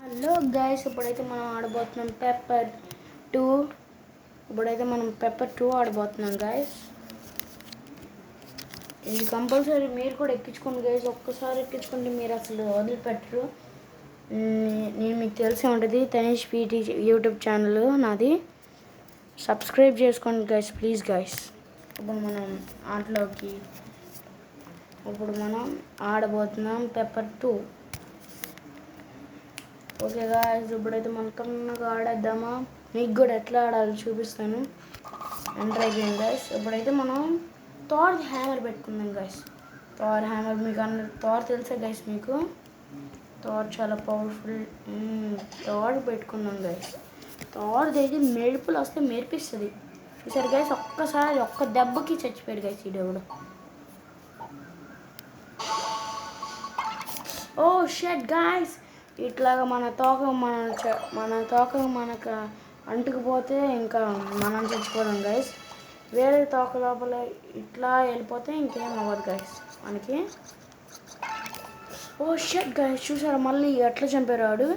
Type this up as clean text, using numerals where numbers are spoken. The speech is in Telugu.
హలో గైస్, ఇప్పుడైతే మనం ఆడబోతున్నాం పెప్పర్ 2. ఇప్పుడైతే మనం పెప్పర్ 2 ఆడబోతున్నాం గైస్. ఇది కంపల్సరీ మీరు కూడా ఎక్కించుకోండి గైస్. ఒక్కసారి ఎక్కించుకుంటే మీరు అసలు వదిలిపెట్టరు. నేను మీకు తెలిసే ఉంటుంది, తనీష్ పీటీ యూట్యూబ్ ఛానల్ నాది. సబ్స్క్రైబ్ చేసుకోండి గైస్, ప్లీజ్ గైస్. ఇప్పుడు మనం ఆడబోతున్నాం పెప్పర్ 2. ఓకే గాయస్, ఇప్పుడైతే మనం కన్నగా ఆడేద్దామా? మీకు కూడా ఎట్లా ఆడాలో చూపిస్తాను. ఎంటర్ అయిపోయింది గైస్. ఇప్పుడైతే మనం థార్ హ్యామర్ పెట్టుకుందాం గైస్. థార్ హ్యామర్ మీకు థార్ తెలుసా గైస్? మీకు థార్ చాలా పవర్ఫుల్. థార్ పెట్టుకుందాం గైస్. థార్ది అయితే మెరుపులు వస్తే మెరిపిస్తుంది. చూసారు గైస్, ఒక్క దెబ్బకి చచ్చిపోయాడు గైస్ ఈ దేవుడు. ఓ షట్ గాయస్, ఇట్లాగా మన తోక మనకు అంటుకుపోతే ఇంకా మనం చచ్చిపోదాం గైస్. వేరే తోక లోపల ఇట్లా వెళ్ళిపోతే ఇంకేం అవ్వదు గైస్ మనకి. ఓ షట్ గైస్, చూసారా మళ్ళీ ఎట్లా చంపారు వాడు.